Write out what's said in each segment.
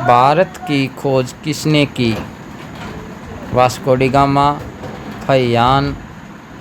भारत की खोज किसने की? वास्को डी गामा, फहियान,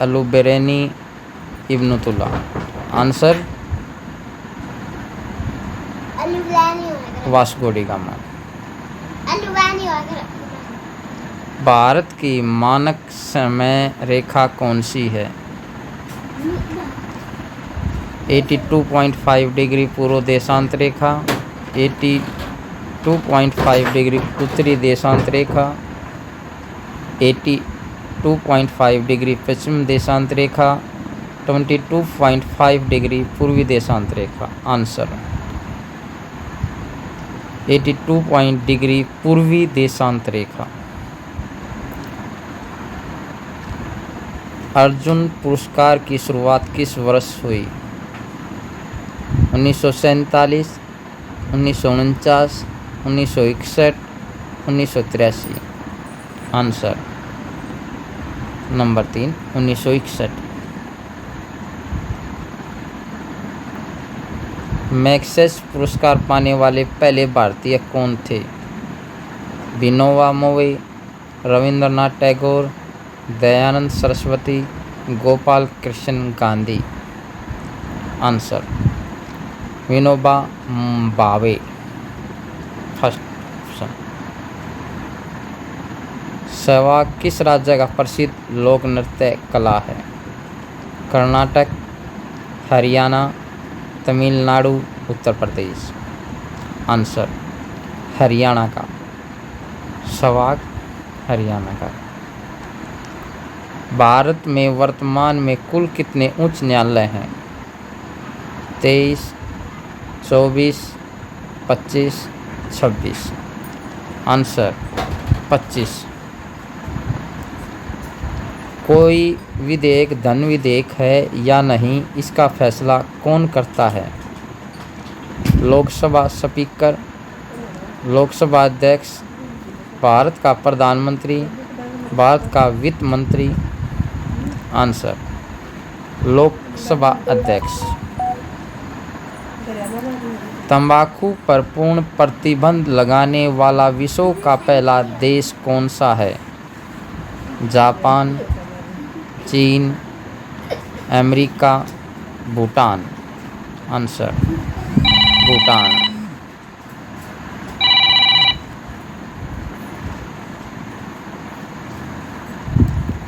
अलुबेरेनी, इब्न तुला। Answer Vasco D gamma. Bharat की मानक समय रेखा कौन सी है? 82.5 डिग्री पूर्व देशांत रेखा, 82.5 डिग्री उत्तरी देशांत रेखा, 82.5 डिग्री पश्चिम देशांत रेखा, 22.5 डिग्री पूर्वी देशांत रेखा। आंसर 82 डिग्री पूर्वी देशांत रेखा। अर्जुन पुरस्कार की शुरुआत किस वर्ष हुई? 1947, 1949, 1961, 1983। Answer number 3, 1961। मैग्सेसे पुरस्कार पाने वाले पहले भारतीय कौन थे? Vinoba Bhave, Rabindranath Tagore, Dayanand Saraswati, Gopal Krishna Gandhi. Answer Vinoba Bhave, first option. Sehwag किस राज्य का प्रसिद्ध लोक नृत्य कला है? कर्नाटक, हरियाणा, तमिलनाडु, उत्तर प्रदेश। आंसर हरियाणा का। सहवाग हरियाणा का। भारत में वर्तमान में कुल कितने उच्च न्यायालय हैं? 23, 24, 25, 26। आंसर 25। कोई विधेयक धन विधेयक है या नहीं, इसका फैसला कौन करता है? लोकसभा स्पीकर, लोकसभा अध्यक्ष, भारत का प्रधानमंत्री, भारत का वित्त मंत्री। आंसर लोकसभा अध्यक्ष। तंबाकू पर पूर्ण प्रतिबंध लगाने वाला विश्व का पहला देश कौन सा है? जापान, चीन, अमेरिका, भूटान। आंसर भूटान।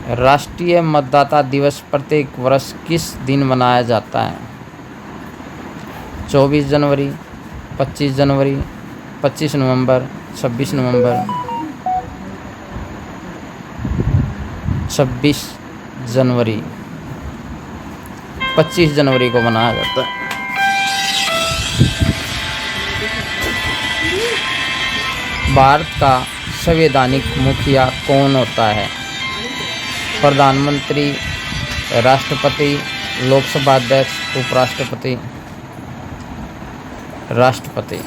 राष्ट्रीय मतदाता दिवस प्रत्येक वर्ष किस दिन मनाया जाता है? 24 जनवरी, 25 जनवरी, 25 नवंबर, 26 नवंबर। 26 जनवरी, 25 जनवरी को मनाया जाता है। भारत का संवैधानिक मुखिया कौन होता है? प्रधानमंत्री, राष्ट्रपति, लोकसभा अध्यक्ष, उपराष्ट्रपति। राष्ट्रपति।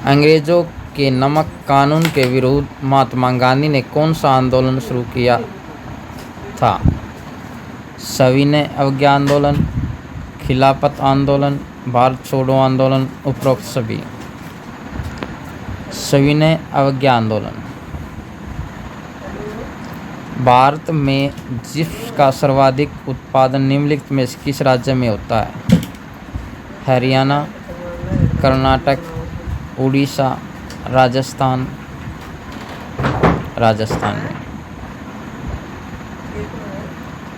अंग्रेजों के नमक कानून के विरुद्ध महात्मा गांधी ने कौन सा आंदोलन शुरू किया था? सविनय अवज्ञा आंदोलन, खिलाफत आंदोलन, भारत छोड़ो आंदोलन, उपरोक्त सभी। सविनय अवज्ञा आंदोलन। भारत में जिप्स का सर्वाधिक उत्पादन निम्नलिखित में से किस राज्य में होता है? हरियाणा, कर्नाटक, उड़ीसा, राजस्थान। राजस्थान में।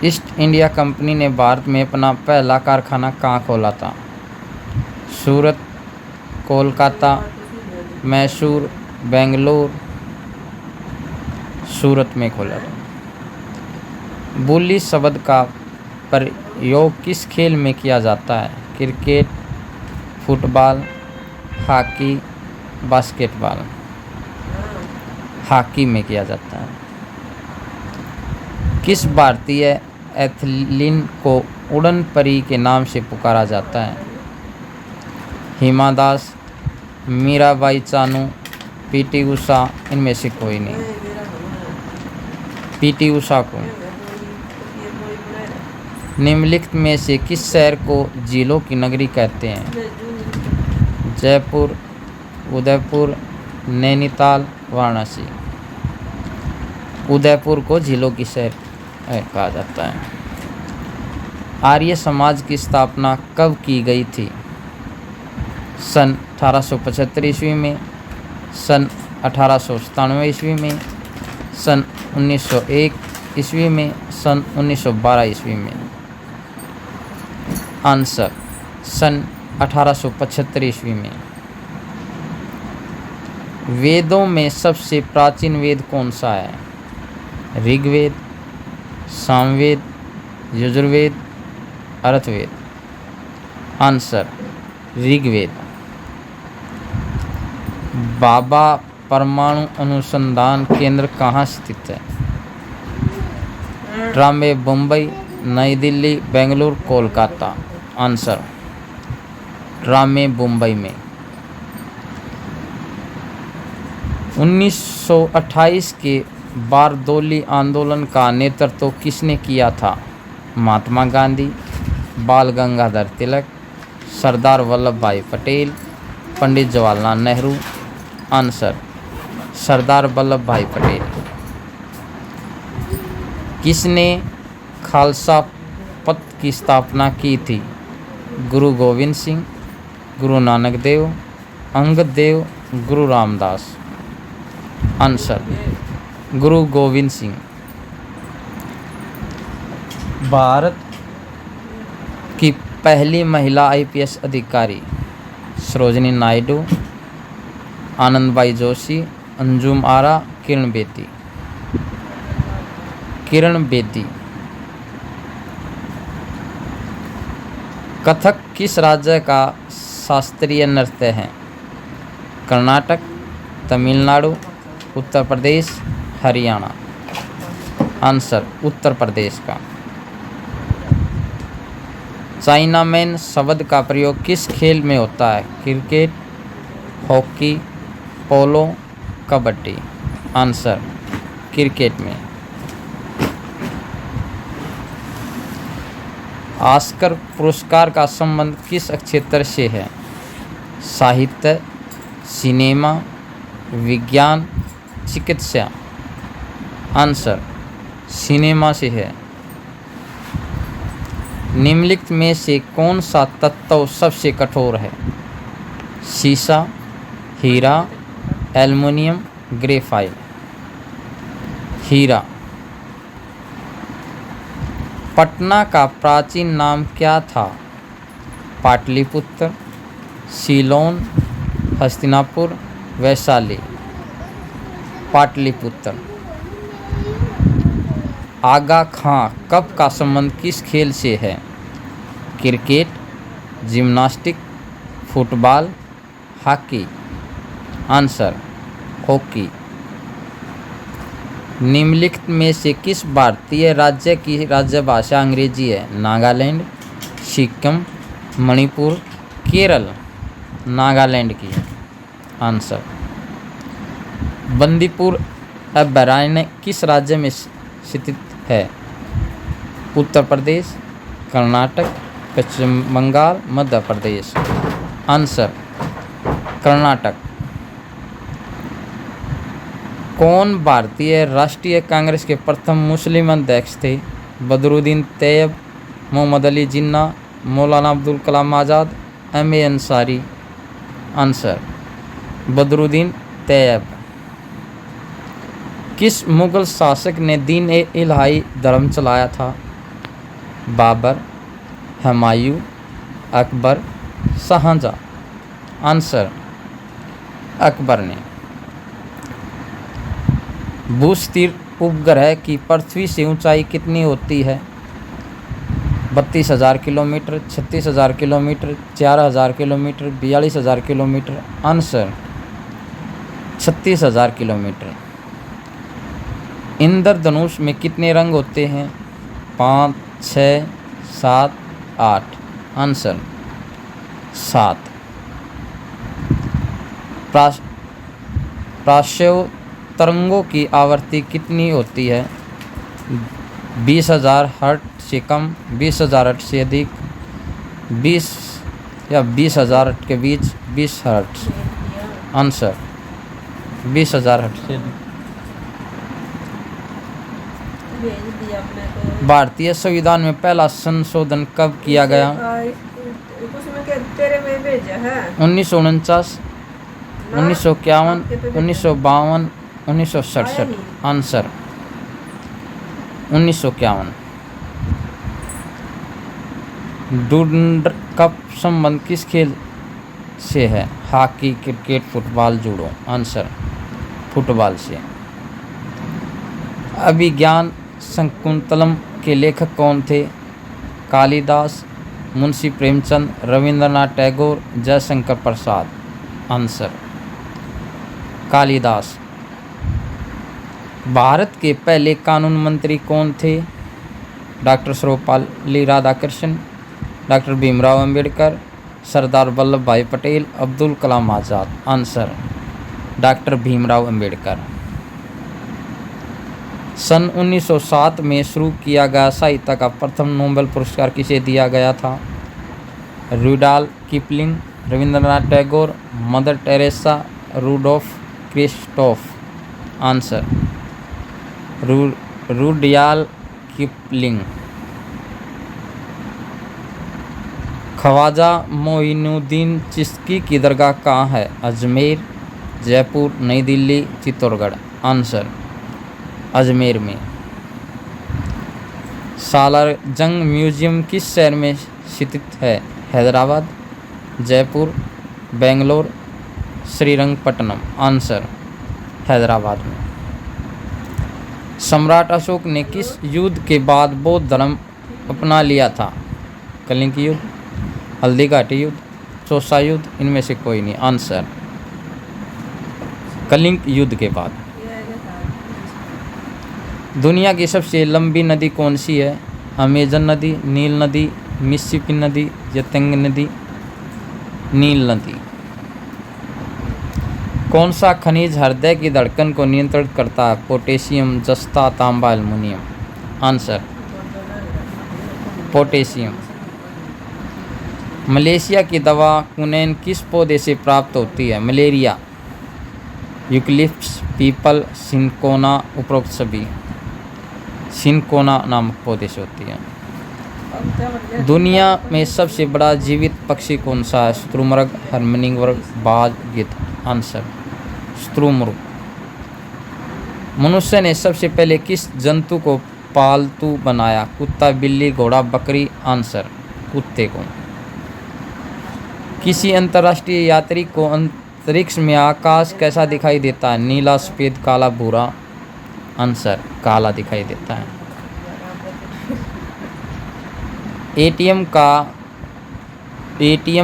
ईस्ट इंडिया कंपनी ने भारत में अपना पहला कारखाना कहाँ खोला था? सूरत, कोलकाता, मैसूर, बेंगलोर। सूरत में खोला था। बुल्ली शब्द का प्रयोग किस खेल में किया जाता है? Cricket, football, hockey, basketball. Hockey में किया जाता है। किस भारतीय एथलीट को उड़न परी के नाम से पुकारा जाता है? हिमा दास, मीराबाई चानू, पीटी उषा। इनमें से कोई नहीं। पीटी उषा को। निम्नलिखित में से किस शहर को झीलों की नगरी कहते हैं? जयपुर, उदयपुर, नैनीताल, वाराणसी। उदयपुर को झीलों की शहर कहा जाता है। आर्य समाज की स्थापना कब की गई थी? सन 1875 ईस्वी में, सन 1897 ईस्वी में, सन 1901 ईस्वी में, सन 1912 ईस्वी में। आंसर सन 1875 ईस्वी में। वेदों में सबसे प्राचीन वेद कौन सा है? ऋग्वेद, सामवेद, यजुर्वेद, अथर्ववेद। आंसर ऋग्वेद। भाभा परमाणु अनुसंधान केंद्र कहाँ स्थित है? ट्रामे, मुंबई, नई दिल्ली, बेंगलुरु, कोलकाता। आंसर ट्रामे, मुंबई में। 1928 के बारदोली आंदोलन का नेतृत्व किसने किया था? महात्मा गांधी, बाल गंगाधर तिलक, सरदार वल्लभ भाई पटेल, पंडित जवाहरलाल नेहरू। आंसर सरदार वल्लभ भाई पटेल। किसने खालसा पंथ की स्थापना की थी? गुरु गोविंद सिंह, गुरु नानक देव, अंगद देव, गुरु रामदास। आंसर गुरु गोविंद सिंह। भारत की पहली महिला आईपीएस अधिकारी? सरोजिनी नायडू, आनंदबाई जोशी, अंजुम आरा, किरण बेदी। किरण बेदी। कथक किस राज्य का शास्त्रीय नृत्य है? कर्नाटक, तमिलनाडु, उत्तर प्रदेश, हरियाणा। आंसर उत्तर प्रदेश का। चाइनामैन शब्द का प्रयोग किस खेल में होता है? क्रिकेट, हॉकी, पोलो, कबड्डी। आंसर क्रिकेट में। ऑस्कर पुरस्कार का संबंध किस क्षेत्र से है? साहित्य, सिनेमा, विज्ञान, चिकित्सा। आंसर सिनेमा से है। निम्नलिखित में से कौन सा तत्व सबसे कठोर है? सीसा, हीरा, एल्युमिनियम, ग्रेफाइट। हीरा। पटना का प्राचीन नाम क्या था? पाटलिपुत्र, सीलोन, हस्तिनापुर, वैशाली। पाटलिपुत्र। आगा खां कप का संबंध किस खेल से है? Cricket, gymnastic, football, hockey. Answer hockey. निम्नलिखित में से किस भारतीय राज्य की राजभाषा अंग्रेजी है? नागालैंड, सिक्किम, मणिपुर, केरल। नागालैंड की। आंसर बंदीपुर अभयारण्य किस राज्य में स्थित है? उत्तर प्रदेश, कर्नाटक, पश्चिम बंगाल, मध्य प्रदेश। आंसर कर्नाटक। कौन भारतीय राष्ट्रीय कांग्रेस के प्रथम मुस्लिम अध्यक्ष थे? बदरुद्दीन तैयब, मोहम्मद अली जिन्ना, मौलाना अब्दुल कलाम आज़ाद, एम.ए. अंसारी। आंसर बदरुद्दीन तैयब। किस मुगल शासक ने दीन-ए-इलाही धर्म चलाया था? बाबर, हुमायूं, अकबर, शाहजहां। आंसर अकबर ने। भूस्थिर उपग्रह की पृथ्वी से ऊंचाई कितनी होती है? 32,000 kilometre, 36,000 kilometre, 4,000 kilometre, 42,000 kilometre. Answer 36,000 kilometre. इंद्रधनुष में कितने रंग होते हैं? 5, 6, 7, 8। आंसर 7। प्राश्व तरंगों की आवृत्ति कितनी होती है? 20,000 हर्ट से कम, 20,000 हर्ट से अधिक, 20 या 20,000 हर्ट के बीच, 20 हर्ट। आंसर 20,000 हर्ट से अधिक। भारतीय संविधान में पहला संशोधन कब किया गया? 1949, 1951, 1952, 1967। आंसर 1951। डुरंडर कप संबंध किस खेल से है? Hockey, cricket, football, judo. Answer football से। अभिज्ञान शकुंतलम के लेखक कौन थे? कालिदास, मुंशी प्रेमचंद, रविंद्रनाथ टैगोर, जयशंकर प्रसाद। आंसर कालिदास। भारत के पहले कानून मंत्री कौन थे? Doctor Sarvepalli Radhakrishnan, doctor Bhimrao Ambedkar, Sardar Vallabh Bhai Patel, Abdul Kalam Azad. Answer doctor Bhimrao Ambedkar. सन 1907 में शुरू किया गया साहित्य का प्रथम नोबेल पुरस्कार किसे दिया गया था? Rudolf Kipling, Rabindranath Tagore, Mother Teresa, Rudolf Christoph. Answer Rudyard Kipling. Khwaja Moinuddin Chishti की दरगाह कहाँ है? अजमेर, जयपुर, नई दिल्ली, चित्तौड़गढ़। आंसर अजमेर में। सालार जंग म्यूजियम किस शहर में स्थित है? हैदराबाद, जयपुर, बेंगलोर, श्रीरंगपट्टनम। आंसर हैदराबाद में। सम्राट अशोक ने किस युद्ध के बाद बौद्ध धर्म अपना लिया था? कलिंग युद्ध, हल्दी घाटी युद्ध, चौसा युद्ध, इनमें से कोई नहीं। आंसर कलिंग युद्ध के बाद। दुनिया की सबसे लंबी नदी कौन सी है? अमेजन नदी, नील नदी, मिसिसिपी नदी, यंग नदी। नील नदी। कौन सा खनिज हृदय की धड़कन को नियंत्रित करता है? पोटेशियम, जस्ता, तांबा, एल्युमिनियम। Answer potassium. मलेशिया की दवा कुनैन किस पौधे से प्राप्त होती है? मलेरिया, यूकलिप्टस, पीपल, सिनकोना, उपरोक्त सभी। सिनकोना नामक पौधे से होती है। दुनिया में सबसे बड़ा जीवित पक्षी कौन सा है? शुतुरमुर्ग, हमिंगबर्ड, बाज, गिद्ध। आंसर शुतुरमुर्ग। मनुष्य ने सबसे पहले किस जंतु को पालतू बनाया? कुत्ता, बिल्ली, घोड़ा, बकरी। आंसर कुत्ते को। किसी अंतर्राष्ट्रीय यात्री को अंतरिक्ष में आकाश कैसा दिखाई देता है? नीला, सफेद, काला, भूरा। आंसर काला दिखाई देता है। एटीएम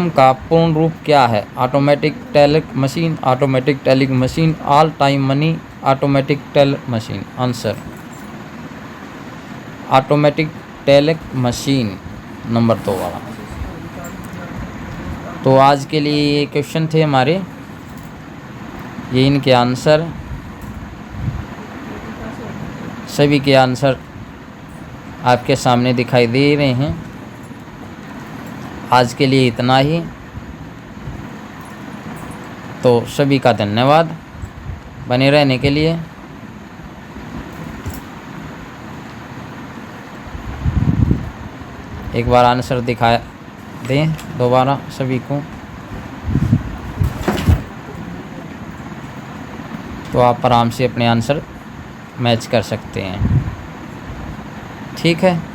का पूर्ण रूप क्या है? Automatic teller machine, automatic telling machine, all time money, automatic teller machine. Answer automatic teller machine, number 2 वाला। तो आज के लिए ये क्वेश्चन थे हमारे, ये इनके आंसर, सभी के आंसर आपके सामने दिखाई दे रहे हैं। आज के लिए इतना ही। तो सभी का धन्यवाद बने रहने के लिए। एक बार आंसर दिखा दें दोबारा सभी को, तो आप आराम से अपने आंसर मैच कर सकते हैं। ठीक है।